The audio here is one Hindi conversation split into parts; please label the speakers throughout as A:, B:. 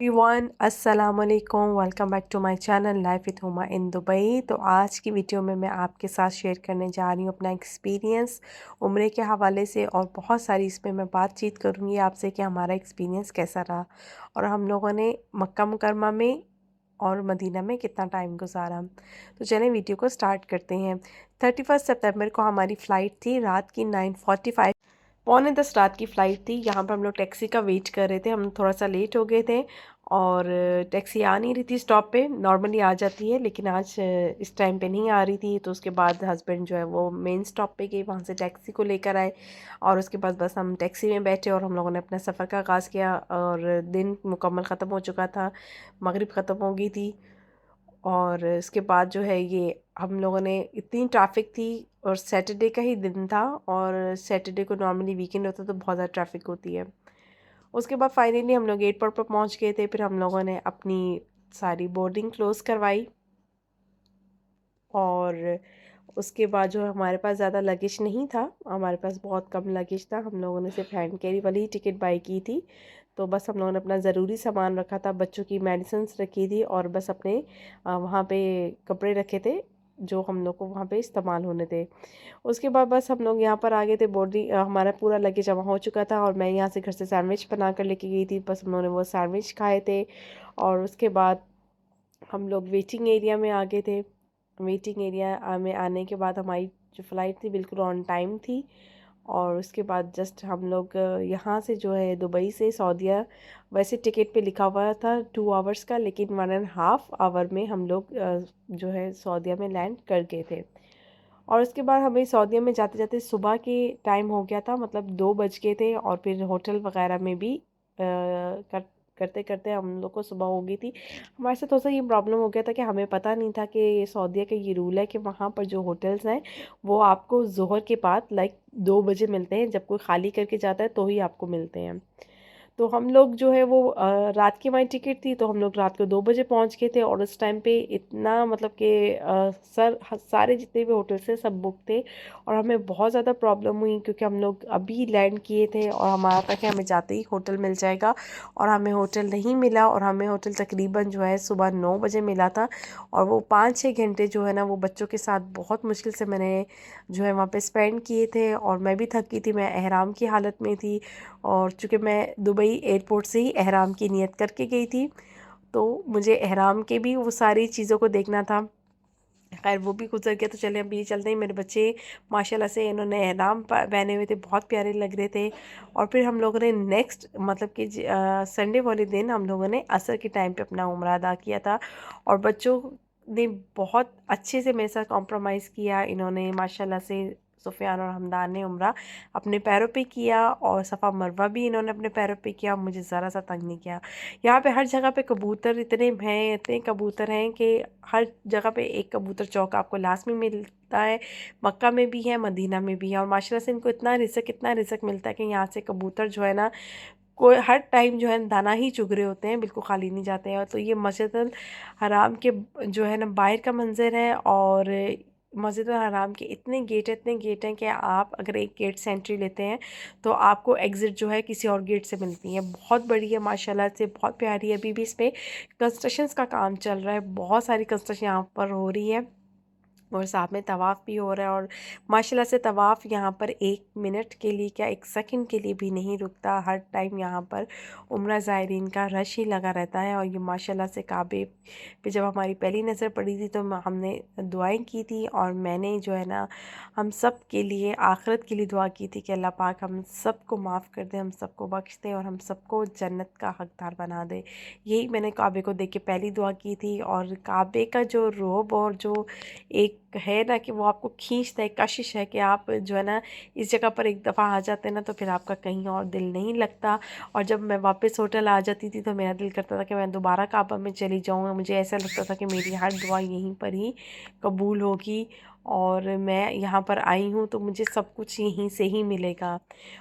A: एवरीवन अस्सलाम वालेकुम, welcome back to my channel life with Huma in Dubai. तो आज की वीडियो में मैं आपके साथ शेयर करने जा रही हूँ अपना एक्सपीरियंस उम्रे के हवाले से, और बहुत सारी इसमें मैं बातचीत करूँगी आपसे कि हमारा एक्सपीरियंस कैसा रहा और हम लोगों ने मक्का मुकरमा में और मदीना में कितना टाइम गुजारा। तो चलें वीडियो को स्टार्ट करते हैं। 31 सितंबर को हमारी फ़्लाइट थी, रात की 9:45 9:45 रात की फ़्लाइट थी। यहाँ पर हम लोग टैक्सी का वेट कर रहे थे, हम थोड़ा सा लेट हो गए थे और टैक्सी आ नहीं रही थी स्टॉप पे। नॉर्मली आ जाती है लेकिन आज इस टाइम पे नहीं आ रही थी। तो उसके बाद हस्बैंड जो है वो मेन स्टॉप पे गए, वहाँ से टैक्सी को लेकर आए और उसके बाद बस हम टैक्सी में बैठे और हम लोगों ने अपना सफ़र का आगाज़ किया। और दिन मुकम्मल ख़त्म हो चुका था, मगरिब ख़त्म हो गई थी और इसके बाद जो है ये हम लोगों ने, इतनी ट्रैफिक थी और सैटरडे का ही दिन था और सैटरडे को नॉर्मली वीकेंड होता तो बहुत ज़्यादा ट्रैफिक होती है। उसके बाद फाइनली हम लोग एयरपोर्ट पर पहुंच गए थे। फिर हम लोगों ने अपनी सारी बोर्डिंग क्लोज़ करवाई और उसके बाद जो हमारे पास ज़्यादा लगेज नहीं था, हमारे पास बहुत कम लगेज था। हम लोगों ने सिर्फ हैंड कैरी वाली ही टिकट बाई की थी। तो बस हम लोगों ने अपना ज़रूरी सामान रखा था, बच्चों की मेडिसिन्स रखी थी और बस अपने वहाँ पे कपड़े रखे थे जो हम लोग को वहाँ पे इस्तेमाल होने थे। उसके बाद बस हम लोग यहाँ पर आ गए थे। बोर्डिंग हमारा पूरा लगेज जमा हो चुका था और मैं यहाँ से घर से सैंडविच बना कर लेके गई थी। बस हम लोगों ने वो सैंडविच खाए थे और उसके बाद हम लोग वेटिंग एरिया में आ गए थे। वेटिंग एरिया में आने के बाद हमारी जो फ़्लाइट थी बिल्कुल ऑन टाइम थी और उसके बाद जस्ट हम लोग यहाँ से जो है दुबई से सऊदीया, वैसे टिकट पे लिखा हुआ था 2 आवर्स का, लेकिन 1.5 आवर में हम लोग जो है सऊदीया में लैंड कर गए थे। और उसके बाद हमें सऊदीया में जाते जाते सुबह के टाइम हो गया था, मतलब 2 बज गए थे और फिर होटल वगैरह में भी करते करते हम लोग को सुबह हो गई थी। हमारे साथ थोड़ा सा ये प्रॉब्लम हो गया था कि हमें पता नहीं था कि सऊदीया का ये रूल है कि वहाँ पर जो होटल्स हैं वो आपको ज़ोहर के बाद लाइक 2 बजे मिलते हैं। जब कोई खाली करके जाता है तो ही आपको मिलते हैं। तो हम लोग जो है वो रात की हमारी टिकट थी तो हम लोग रात को 2 बजे पहुंच गए थे और उस टाइम पे इतना मतलब कि सारे जितने भी होटल्स थे सब बुक थे और हमें बहुत ज़्यादा प्रॉब्लम हुई क्योंकि हम लोग अभी लैंड किए थे और हमारा था कि हमें जाते ही होटल मिल जाएगा और हमें होटल नहीं मिला। और हमें होटल तकरीबन जो है सुबह 9 बजे मिला था और वो 5-6 घंटे जो है ना वो बच्चों के साथ बहुत मुश्किल से मैंने जो है वहाँ पे स्पेंड किए थे और मैं भी थकी थी, मैं एहराम की हालत में थी। और चूँकि मैं दुबई एयरपोर्ट से ही एहराम की नियत करके गई थी तो मुझे एहराम के भी वो सारी चीज़ों को देखना था। खैर वो भी गुजर गया। तो चले अब ये चलते हैं। मेरे बच्चे माशाल्लाह से इन्होंने एहराम पहने हुए थे, बहुत प्यारे लग रहे थे। और फिर हम लोगों ने नेक्स्ट मतलब कि संडे वाले दिन हम लोगों ने असर के टाइम पे अपना उम्रा अदा किया था और बच्चों ने बहुत अच्छे से मेरे साथ कॉम्प्रोमाइज़ किया। इन्होंने माशाल्लाह से सुफियान और हमदान ने उम्रा अपने पैरों पे किया और सफ़ा मरवा भी इन्होंने अपने पैरों पे किया, मुझे ज़रा सा तंग नहीं किया। यहाँ पे हर जगह पे कबूतर इतने हैं, इतने कबूतर हैं कि हर जगह पे एक कबूतर चौक आपको लाज़मी मिलता है। मक्का में भी है, मदीना में भी है और माशाल्लाह से इनको इतना रिज़्क मिलता है कि यहाँ से कबूतर जो है ना कोई हर टाइम जो है दाना ही चुग रहे होते हैं, बिल्कुल खाली नहीं जाते हैं। तो ये मस्जिद हराम के जो है ना बाहर का मंज़र है और मस्जिद हराम के इतने गेट हैं कि आप अगर एक गेट से एंट्री लेते हैं तो आपको एग्ज़िट जो है किसी और गेट से मिलती है। बहुत बड़ी है माशाल्लाह से, बहुत प्यारी है। अभी भी इस पे कंस्ट्रक्शंस का काम चल रहा है, बहुत सारी कंस्ट्रक्शन यहाँ पर हो रही है और साथ में तवाफ़ भी हो रहा है। और माशाल्लाह से तवाफ़ यहाँ पर 1 मिनट के लिए क्या 1 सेकंड के लिए भी नहीं रुकता। हर टाइम यहाँ पर उम्रा ज़ायरीन का रश ही लगा रहता है। और ये माशाल्लाह से काबे पे जब हमारी पहली नज़र पड़ी थी तो हमने दुआएं की थी और मैंने जो है ना हम सब के लिए आखिरत के लिए दुआ की थी कि अल्लाह पाक हम सबको माफ़ कर दे, हम सबको बख्श दे और हम सबको जन्नत का हकदार बना दे। यही मैंने काबे को देख के पहली दुआ की थी। और काबे का जो रोब और जो एक है ना कि वो आपको खींचता है, कशिश है कि आप जो है ना इस जगह पर एक दफ़ा आ जाते हैं ना तो फिर आपका कहीं और दिल नहीं लगता। और जब मैं वापस होटल आ जाती थी तो मेरा दिल करता था कि मैं दोबारा काबा में चली जाऊँ। मुझे ऐसा लगता था कि मेरी हर दुआ यहीं पर ही कबूल होगी और मैं यहाँ पर आई हूँ तो मुझे सब कुछ यहीं से ही मिलेगा।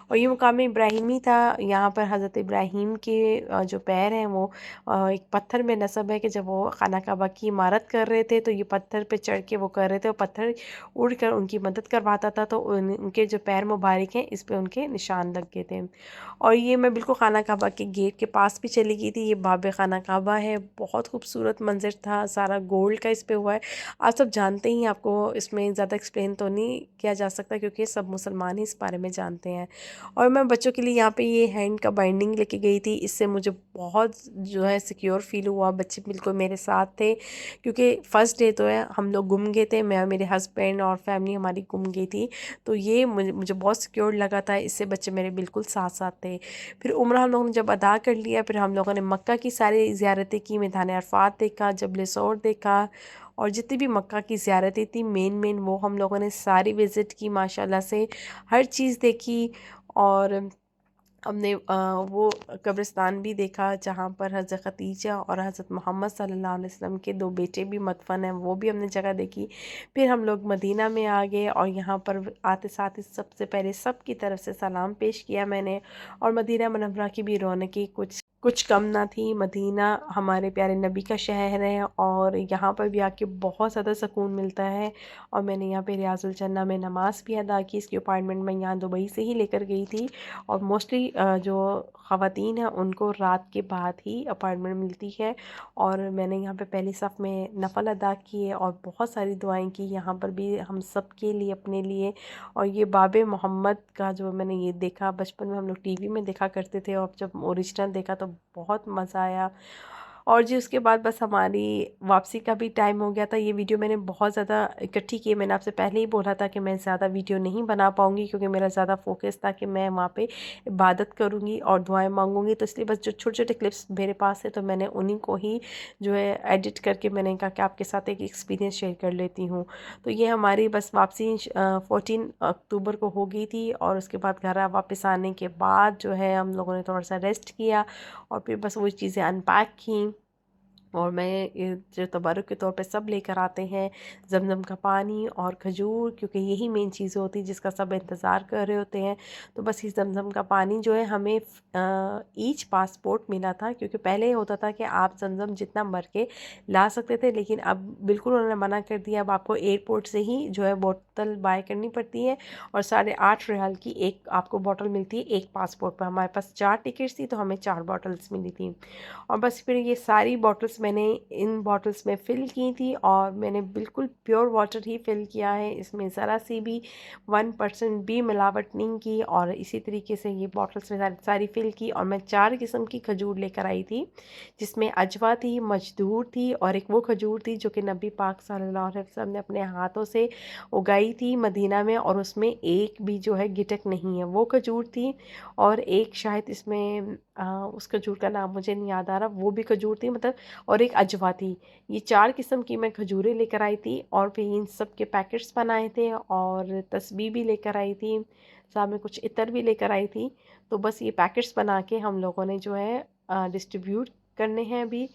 A: और ये मुकाम इब्राहिमी था। यहाँ पर हज़रत इब्राहीम के जो पैर हैं वो एक पत्थर में नस्ब है कि जब वो खाना काबा की इमारत कर रहे थे तो ये पत्थर पे चढ़ के वो कर रहे थे और पत्थर उड़ कर उनकी मदद करवाता था, तो उनके जो पैर मुबारक हैं इस पे उनके निशान लग गए थे। और ये मैं बिल्कुल खाना काबा के गेट के पास भी चली गई थी। ये बाब खाना काबा है, बहुत खूबसूरत मंजर था, सारा गोल्ड का इस पे हुआ है। आप सब जानते ही हैं, आपको इसमें ज़्यादा एक्सप्लेन तो नहीं किया जा सकता क्योंकि सब मुसलमान ही इस बारे में जानते हैं। और मैं बच्चों के लिए यहाँ पे ये हैंड का बाइंडिंग लेके गई थी, इससे मुझे बहुत जो है सिक्योर फील हुआ। बच्चे बिल्कुल मेरे साथ थे क्योंकि फ़र्स्ट डे तो है हम लोग गुम गए थे, मैं और मेरे हस्बैंड और फैमिली हमारी गुम गई थी, तो ये मुझे बहुत सिक्योर लगा था, इससे बच्चे मेरे बिल्कुल साथ साथ थे। फिर उम्रा हम लोगों ने जब अदा कर लिया, फिर हम लोगों ने मक्का की सारी ज़ियारतें की, मैदान अरफात देखा, जबल सौर देखा और जितनी भी मक्का की ज़ियारतें थी मेन वो हम लोगों ने सारी विज़िट की माशाल्लाह से, हर चीज़ देखी। और हमने वो कब्रिस्तान भी देखा जहाँ पर हज़रत खदीजा और हज़रत मोहम्मद सल्लल्लाहु अलैहि वसल्लम के 2 बेटे भी मदफन हैं, वो भी हमने जगह देखी। फिर हम लोग मदीना में आ गए और यहाँ पर आते साथ ही सबसे पहले सबकी तरफ से सलाम पेश किया मैंने। और मदीना मुनव्वरा की भी रौनकें कुछ कुछ कम ना थी। मदीना हमारे प्यारे नबी का शहर है और यहाँ पर भी आके बहुत ज़्यादा सुकून मिलता है। और मैंने यहाँ पे रियाजुल जन्ना में नमाज़ भी अदा की। इसकी अपॉइंटमेंट मैं यहाँ दुबई से ही लेकर गई थी और मोस्टली जो ख़वातीन हैं उनको रात के बाद ही अपॉइंटमेंट मिलती है। और मैंने यहाँ पे पहली सफ़ में नफ़ल अदा किए और बहुत सारी दुआएं की यहाँ पर भी हम सब के लिए, अपने लिए। और ये बाबे मोहम्मद का जो मैंने ये देखा, बचपन में हम लोग टीवी में देखा करते थे और जब ओरिजिनल देखा तो बहुत मज़ा आया। और जी उसके बाद बस हमारी वापसी का भी टाइम हो गया था। ये वीडियो मैंने बहुत ज़्यादा इकट्ठी की है, मैंने आपसे पहले ही बोला था कि मैं ज़्यादा वीडियो नहीं बना पाऊँगी क्योंकि मेरा ज़्यादा फोकस था कि मैं वहाँ पे इबादत करूँगी और दुआएं मांगूंगी, तो इसलिए बस जो छोटे छोटे क्लिप्स मेरे पास है तो मैंने उन्हीं को ही जो है एडिट करके मैंने कहा कि आपके साथ एक एक्सपीरियंस शेयर कर लेती हूँ। तो ये हमारी बस वापसी 14 अक्टूबर को हो गई थी और उसके बाद घर वापस आने के बाद जो है हम लोगों ने थोड़ा सा रेस्ट किया और फिर बस वो चीज़ें अनपैक की। और मैं ये जो तबरुक के तौर पे सब लेकर आते हैं ज़मज़म का पानी और खजूर, क्योंकि यही मेन चीज़ें होती हैं जिसका सब इंतज़ार कर रहे होते हैं। तो बस ये ज़मज़म का पानी जो है हमें ईच पासपोर्ट मिला था, क्योंकि पहले ये होता था कि आप ज़मज़म जितना भर के ला सकते थे, लेकिन अब बिल्कुल उन्होंने मना कर दिया। अब आपको एयरपोर्ट से ही जो है बोतल बाय करनी पड़ती है और 8.5 रियाल की एक आपको बोतल मिलती है एक पासपोर्ट पर। हमारे पास 4 टिकट्स थी तो हमें 4 बॉटल्स मिली थी। और बस फिर ये सारी बॉटल्स मैंने इन बॉटल्स में फ़िल की थी और मैंने बिल्कुल प्योर वाटर ही फ़िल किया है, इसमें ज़रा सी भी 1% भी मिलावट नहीं की। और इसी तरीके से ये बॉटल्स में सारी फ़िल की और मैं 4 किस्म की खजूर लेकर आई थी, जिसमें अजवा थी, मजदूर थी और एक वो खजूर थी जो कि नबी पाक सल्लल्लाहु अलैहि वसल्लम ने अपने हाथों से उगाई थी मदीना में और उसमें एक भी जो है गिटक नहीं है, वो खजूर थी। और एक शायद इसमें उस खजूर का नाम मुझे नहीं याद आ रहा, वो भी खजूर थी मतलब, और एक अजवा थी। ये 4 किस्म की मैं खजूरें लेकर आई थी और फिर इन सब के पैकेट्स बनाए थे और तस्बीह भी लेकर आई थी, साथ में कुछ इतर भी लेकर आई थी। तो बस ये पैकेट्स बना के हम लोगों ने जो है डिस्ट्रीब्यूट करने हैं अभी।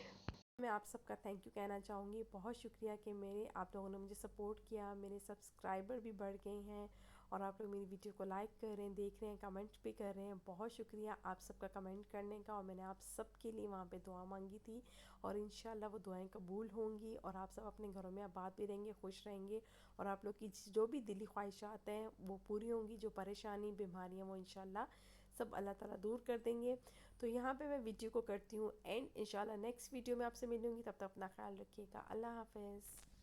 A: मैं आप सबका थैंक यू कहना चाहूँगी, बहुत शुक्रिया कि मेरे आप लोगों ने मुझे सपोर्ट किया, मेरे सब्सक्राइबर भी बढ़ गए हैं और आप लोग मेरी वीडियो को लाइक कर रहे हैं, देख रहे हैं, कमेंट भी कर रहे हैं। बहुत शुक्रिया आप सबका कमेंट करने का। और मैंने आप सबके लिए वहाँ पे दुआ मांगी थी और इंशाल्लाह वो दुआएं कबूल होंगी और आप सब अपने घरों में आबाद भी रहेंगे, खुश रहेंगे और आप लोग की जो भी दिली ख्वाहिशात हैं वो पूरी होंगी। जो परेशानी बीमारियाँ वो इंशाल्लाह सब अल्लाह ताला दूर कर देंगे। तो यहाँ पे मैं वीडियो को करती हूँ एंड इंशाल्लाह नेक्स्ट वीडियो में आपसे मिलूँगी, तब तक अपना ख्याल रखिएगा। अल्लाह हाफ़िज़।